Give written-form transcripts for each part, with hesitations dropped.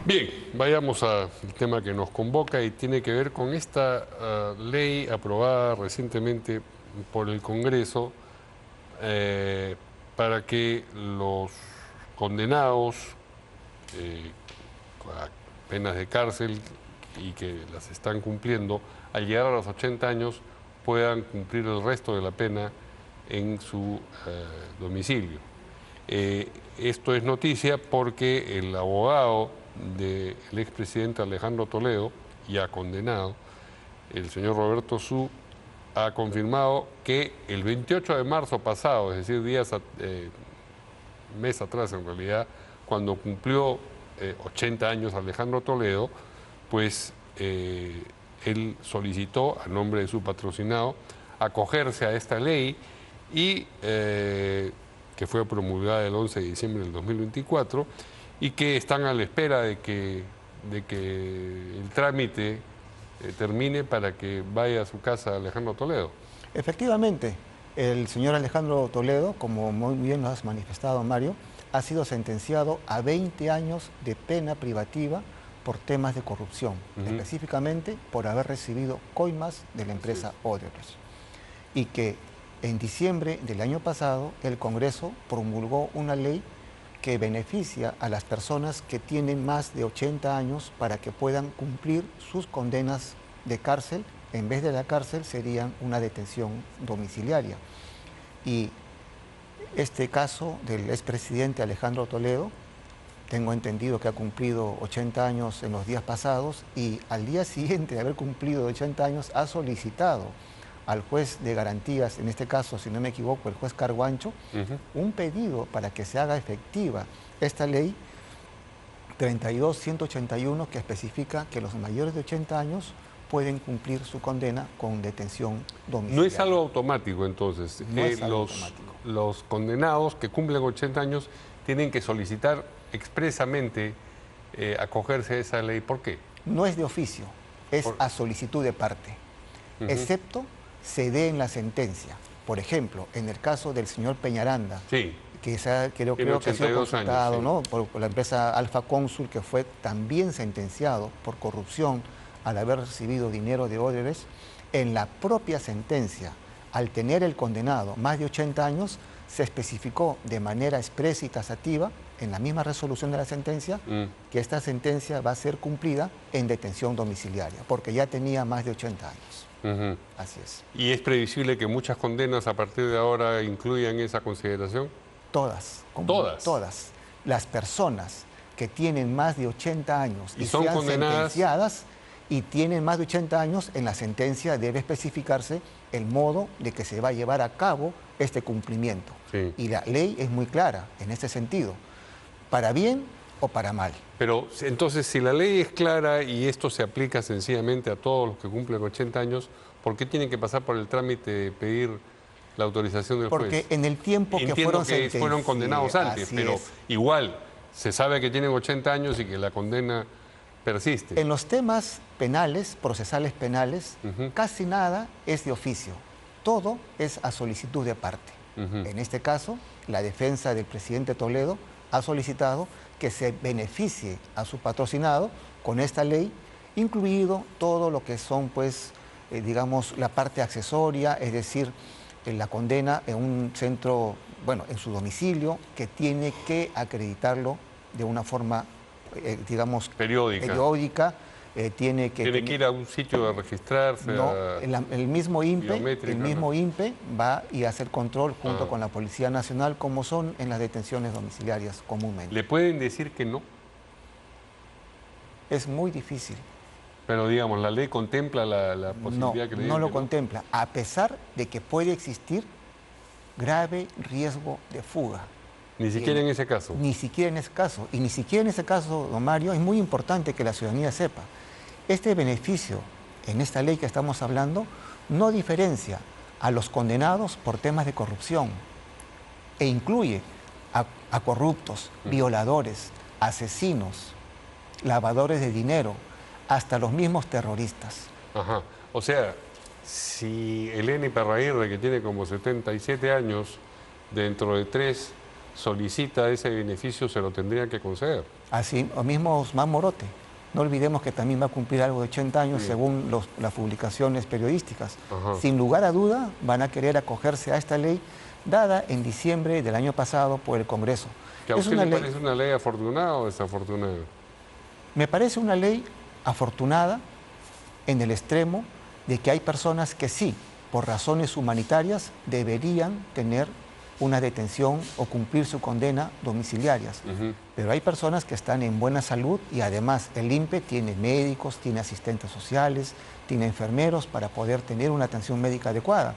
Bien, vayamos al tema que nos convoca y tiene que ver con esta ley aprobada recientemente por el Congreso eh, para que los condenados a penas de cárcel y que las están cumpliendo, al llegar a los 80 años puedan cumplir el resto de la pena en su domicilio. Esto es noticia porque el abogado del expresidente Alejandro Toledo, ya condenado, el señor Roberto Su, ha confirmado que el 28 de marzo pasado, es decir, mes atrás en realidad, cuando cumplió 80 años Alejandro Toledo, pues él solicitó a nombre de su patrocinado acogerse a esta ley y que fue promulgada el 11 de diciembre del 2024 y que están a la espera de que el trámite termine para que vaya a su casa Alejandro Toledo. Efectivamente, el señor Alejandro Toledo, como muy bien lo has manifestado, Mario, ha sido sentenciado a 20 años de pena privativa por temas de corrupción, específicamente por haber recibido coimas de la empresa Odebrecht. Y que en diciembre del año pasado el Congreso promulgó una ley que beneficia a las personas que tienen más de 80 años para que puedan cumplir sus condenas de cárcel. En vez de la cárcel serían una detención domiciliaria. Y este caso del expresidente Alejandro Toledo, tengo entendido que ha cumplido 80 años en los días pasados y al día siguiente de haber cumplido 80 años ha solicitado al juez de garantías, en este caso, si no me equivoco, el juez Carguancho, un pedido para que se haga efectiva esta ley 32.181 que especifica que los mayores de 80 años pueden cumplir su condena con detención domiciliaria. No es algo automático, entonces. No es algo automático. Los condenados que cumplen 80 años tienen que solicitar expresamente acogerse a esa ley. ¿Por qué? No es de oficio, es a solicitud de parte, excepto se dé en la sentencia. Por ejemplo, en el caso del señor Peñaranda, sí, que creo que ha sido consultado, ¿no?, por la empresa Alfa Cónsul, que fue también sentenciado por corrupción al haber recibido dinero de Odebrecht, en la propia sentencia, al tener el condenado más de 80 años, se especificó de manera expresa y taxativa, en la misma resolución de la sentencia, que esta sentencia va a ser cumplida en detención domiciliaria, porque ya tenía más de 80 años. Así es. ¿Y es previsible que muchas condenas a partir de ahora incluyan esa consideración? Todas. ¿Todas? Todas. Las personas que tienen más de 80 años y son sean condenadas sentenciadas y tienen más de 80 años, en la sentencia debe especificarse el modo de que se va a llevar a cabo este cumplimiento. Sí. Y la ley es muy clara en este sentido, para bien o para mal. Pero entonces, si la ley es clara y esto se aplica sencillamente a todos los que cumplen 80 años, ¿por qué tienen que pasar por el trámite de pedir la autorización del juez? Porque en el tiempo que fueron condenados antes, pero igual se sabe que tienen 80 años y que la condena persiste. En los temas penales, procesales penales, casi nada es de oficio. Todo es a solicitud de parte. En este caso, la defensa del presidente Toledo ha solicitado que se beneficie a su patrocinado con esta ley, incluido todo lo que son, pues, digamos, la parte accesoria, es decir, la condena en un centro, bueno, en su domicilio, que tiene que acreditarlo de una forma, digamos, periódica. Tiene que ir a un sitio a registrarse. No, el mismo INPE va y hace el control junto con la Policía Nacional, como son en las detenciones domiciliarias comúnmente. ¿Le pueden decir que no? Es muy difícil. Pero digamos, ¿la ley contempla la posibilidad que le digan no lo que contempla, a pesar de que puede existir grave riesgo de fuga. Ni siquiera en ese caso. Ni siquiera en ese caso. Y ni siquiera en ese caso, don Mario, es muy importante que la ciudadanía sepa. Este beneficio en esta ley que estamos hablando no diferencia a los condenados por temas de corrupción e incluye a corruptos, violadores, asesinos, lavadores de dinero, hasta los mismos terroristas. Ajá. O sea, si Eleni Parraguirre, que tiene como 77 años, dentro de 3 solicita ese beneficio se lo tendrían que conceder. Así mismo Osman Morote. No olvidemos que también va a cumplir algo de 80 años Sí. según las publicaciones periodísticas. Ajá. Sin lugar a duda van a querer acogerse a esta ley dada en diciembre del año pasado por el Congreso. ¿Que a usted le parece una ley afortunada o desafortunada? Me parece una ley afortunada en el extremo de que hay personas que sí, por razones humanitarias, deberían tener una detención o cumplir su condena domiciliarias. Pero hay personas que están en buena salud y además el INPE tiene médicos, tiene asistentes sociales, tiene enfermeros para poder tener una atención médica adecuada.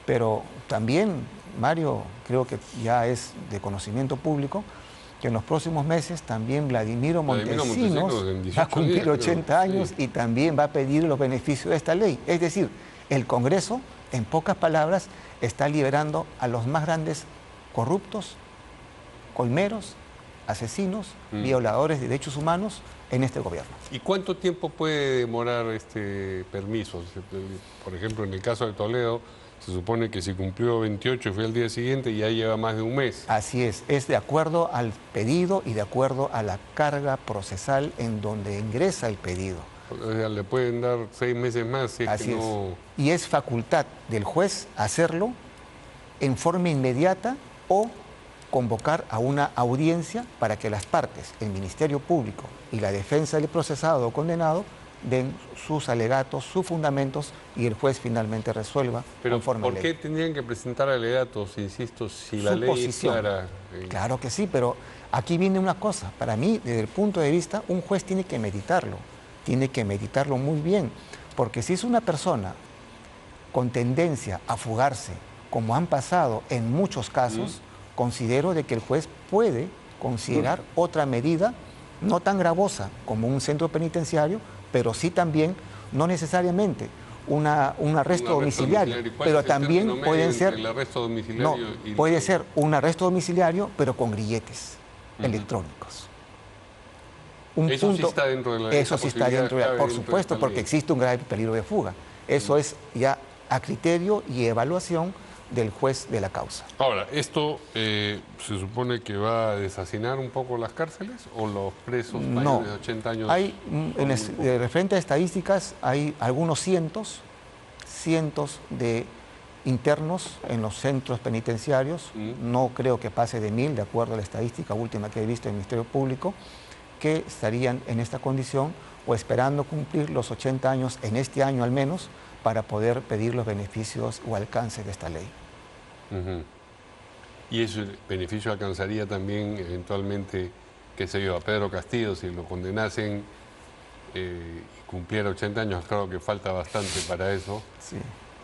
Pero también, Mario, creo que ya es de conocimiento público que en los próximos meses también Vladimiro Montesinos va a cumplir 80 años y también va a pedir los beneficios de esta ley. Es decir, el Congreso, en pocas palabras, está liberando a los más grandes corruptos, colmeros, asesinos, violadores de derechos humanos en este gobierno. ¿Y cuánto tiempo puede demorar este permiso? Por ejemplo, en el caso de Toledo, se supone que si cumplió 28 y fue al día siguiente, ya lleva más de un mes. Así es de acuerdo al pedido y de acuerdo a la carga procesal en donde ingresa el pedido. O sea, le pueden dar 6 meses más si es Así que es. no... Y es facultad del juez hacerlo en forma inmediata o convocar a una audiencia para que las partes, el Ministerio Público y la defensa del procesado o condenado, den sus alegatos, sus fundamentos y el juez finalmente resuelva. Pero conforme ¿por a qué ley. tendrían que presentar alegatos, insisto, si la ley es Suposición. clara? Claro que sí, pero aquí viene una cosa. Para mí, desde el punto de vista, un juez tiene que meditarlo muy bien, porque si es una persona con tendencia a fugarse, como han pasado en muchos casos, considero de que el juez puede considerar otra medida no tan gravosa como un centro penitenciario, pero sí también, no necesariamente un arresto domiciliario, pero también pueden ser... El arresto domiciliario No, puede ser un arresto domiciliario, pero con grilletes electrónicos. Eso sí está dentro de la ley. Eso sí está dentro, por supuesto, porque existe un grave peligro de fuga. Eso es ya a criterio y evaluación del juez de la causa. Ahora, ¿esto se supone que va a deshacinar un poco las cárceles o los presos mayores de 80 años? Hay, referente a estadísticas, hay algunos cientos de internos en los centros penitenciarios, no creo que pase de 1000, de acuerdo a la estadística última que he visto en el Ministerio Público, que estarían en esta condición o esperando cumplir los 80 años en este año al menos para poder pedir los beneficios o alcance de esta ley. Y ese beneficio alcanzaría también eventualmente, qué sé yo, a Pedro Castillo, si lo condenasen y cumpliera 80 años, claro que falta bastante para eso. Sí.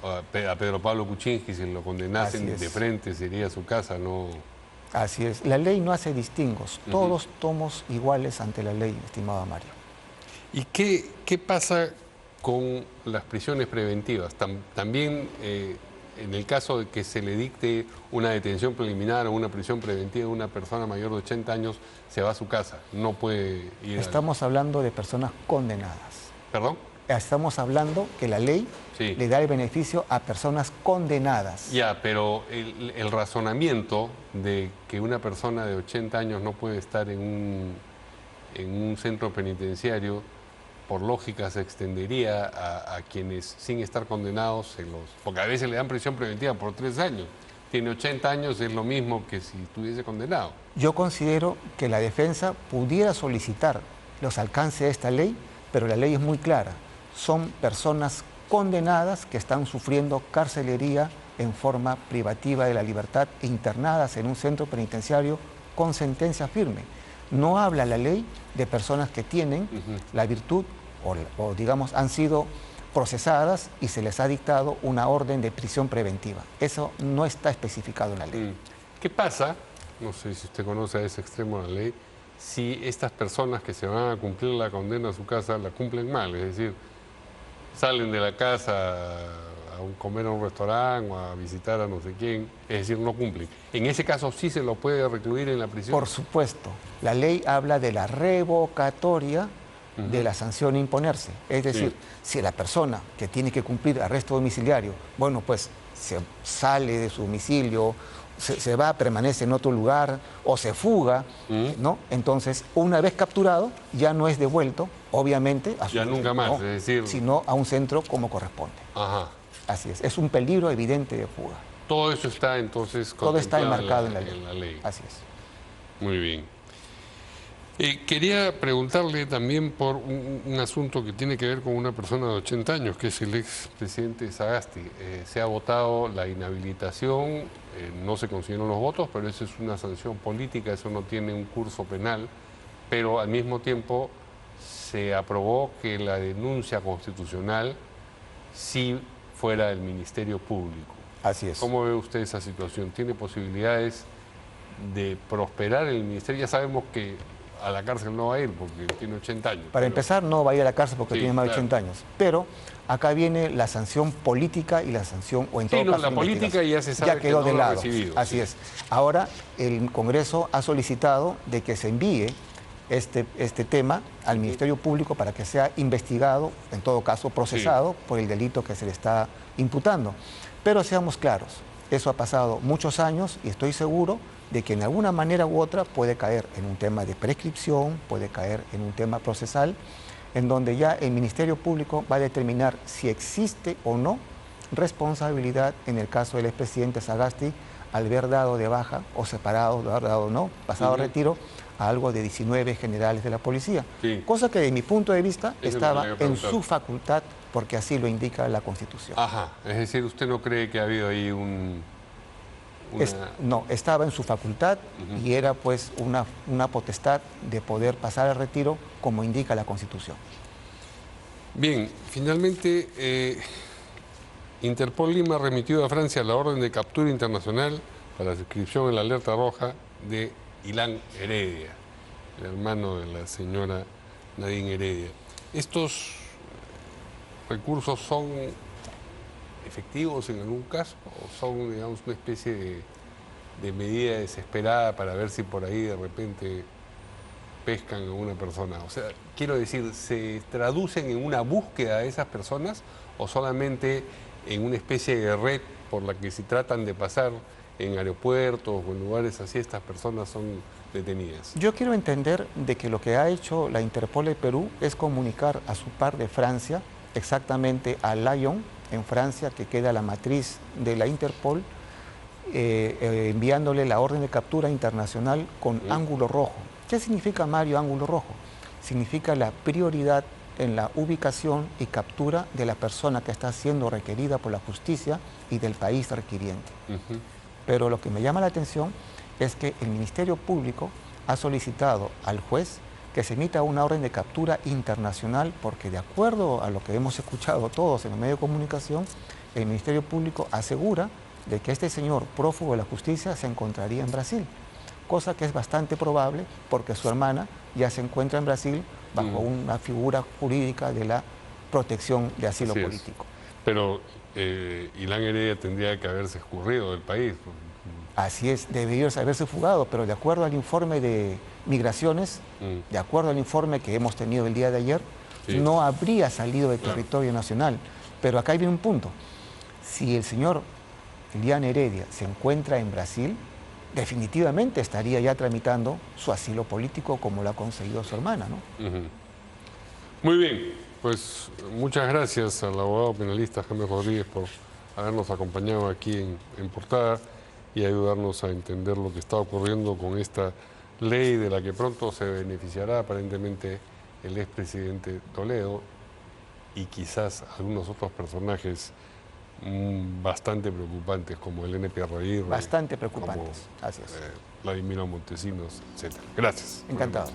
A Pedro Pablo Kuczynski, si lo condenasen de frente, sería su casa, no... Así es. La ley no hace distingos. Todos somos iguales ante la ley, estimado Mario. ¿Y qué pasa con las prisiones preventivas? También en el caso de que se le dicte una detención preliminar o una prisión preventiva a una persona mayor de 80 años, se va a su casa, no puede ir... Estamos hablando de personas condenadas. ¿Perdón? Estamos hablando que la ley le da el beneficio a personas condenadas. Ya, pero el razonamiento de que una persona de 80 años no puede estar en un centro penitenciario, por lógica se extendería a quienes sin estar condenados, porque a veces le dan prisión preventiva por 3 años. Tiene 80 años, es lo mismo que si estuviese condenado. Yo considero que la defensa pudiera solicitar los alcances de esta ley, pero la ley es muy clara. Son personas condenadas que están sufriendo carcelería en forma privativa de la libertad e internadas en un centro penitenciario con sentencia firme. No habla la ley de personas que tienen la virtud o digamos han sido procesadas y se les ha dictado una orden de prisión preventiva. Eso no está especificado en la ley. ¿Qué pasa? No sé si usted conoce a ese extremo de la ley, si estas personas que se van a cumplir la condena a su casa la cumplen mal, es decir, salen de la casa a comer a un restaurante o a visitar a no sé quién, es decir, no cumplen. En ese caso sí se lo puede recluir en la prisión. Por supuesto, la ley habla de la revocatoria de la sanción a imponerse. Es decir, si la persona que tiene que cumplir arresto domiciliario, bueno, pues se sale de su domicilio se va, permanece en otro lugar o se fuga, ¿no? Entonces, una vez capturado, ya no es devuelto, obviamente, a su Ya nunca más, no, es decir... sino a un centro como corresponde. Ajá. Así es un peligro evidente de fuga. Todo eso está entonces Todo está contemplado enmarcado en la ley. Así es. Muy bien. Quería preguntarle también por un asunto que tiene que ver con una persona de 80 años, que es el expresidente Sagasti. Se ha votado la inhabilitación, no se consiguieron los votos, pero eso es una sanción política, eso no tiene un curso penal, pero al mismo tiempo se aprobó que la denuncia constitucional sí fuera del Ministerio Público. Así es. ¿Cómo ve usted esa situación? ¿Tiene posibilidades de prosperar el ministerio? Ya sabemos que a la cárcel no va a ir porque tiene 80 años. Para empezar, no va a ir a la cárcel porque Sí, tiene más de claro. 80 años. Pero acá viene la sanción política y la sanción, o en todo caso, la política ya se sabe ya quedó que no de lo ha lado. recibido, Así sí. es. Ahora, el Congreso ha solicitado de que se envíe este tema al Ministerio Público para que sea investigado, en todo caso procesado, por el delito que se le está imputando. Pero seamos claros, eso ha pasado muchos años y estoy seguro de que en alguna manera u otra puede caer en un tema de prescripción, puede caer en un tema procesal, en donde ya el Ministerio Público va a determinar si existe o no responsabilidad en el caso del expresidente Sagasti al haber dado de baja o separado, haber dado no, pasado a retiro a algo de 19 generales de la policía. Sí. Cosa que, de mi punto de vista, Eso estaba es lo que le iba a en preguntar. su facultad porque así lo indica la Constitución. Ajá, es decir, ¿usted no cree que ha habido ahí No, estaba en su facultad y era pues una potestad de poder pasar al retiro como indica la Constitución. Bien, finalmente, Interpol Lima remitió a Francia la orden de captura internacional para su inscripción en la alerta roja de Ilan Heredia, el hermano de la señora Nadine Heredia. ¿Estos recursos son efectivos en algún caso o son, digamos, una especie de medida desesperada para ver si por ahí de repente pescan a una persona? O sea, quiero decir, ¿se traducen en una búsqueda de esas personas o solamente en una especie de red por la que si tratan de pasar en aeropuertos o en lugares así, estas personas son detenidas? Yo quiero entender de que lo que ha hecho la Interpol de Perú es comunicar a su par de Francia, exactamente a Lyon, en Francia, que queda la matriz de la Interpol, enviándole la orden de captura internacional con ángulo rojo. ¿Qué significa, Mario, ángulo rojo? Significa la prioridad en la ubicación y captura de la persona que está siendo requerida por la justicia y del país requiriente. Pero lo que me llama la atención es que el Ministerio Público ha solicitado al juez que se emita una orden de captura internacional porque, de acuerdo a lo que hemos escuchado todos en los medios de comunicación, el Ministerio Público asegura de que este señor prófugo de la justicia se encontraría en Brasil, cosa que es bastante probable porque su hermana ya se encuentra en Brasil bajo una figura jurídica de la protección de asilo político. Pero Ilan Heredia tendría que haberse escurrido del país. Así es, debería haberse fugado, pero de acuerdo al informe de Migraciones, de acuerdo al informe que hemos tenido el día de ayer, no habría salido del territorio nacional. Pero acá viene un punto. Si el señor Ilan Heredia se encuentra en Brasil, definitivamente estaría ya tramitando su asilo político como lo ha conseguido su hermana, ¿no? Muy bien, pues muchas gracias al abogado penalista Jaime Rodríguez por habernos acompañado aquí en Portada y ayudarnos a entender lo que está ocurriendo con esta ley de la que pronto se beneficiará aparentemente el expresidente Toledo y quizás algunos otros personajes bastante preocupantes como el NP Arroyir. Bastante preocupantes, así es. Vladimiro Montesinos, etc. Gracias. Encantado.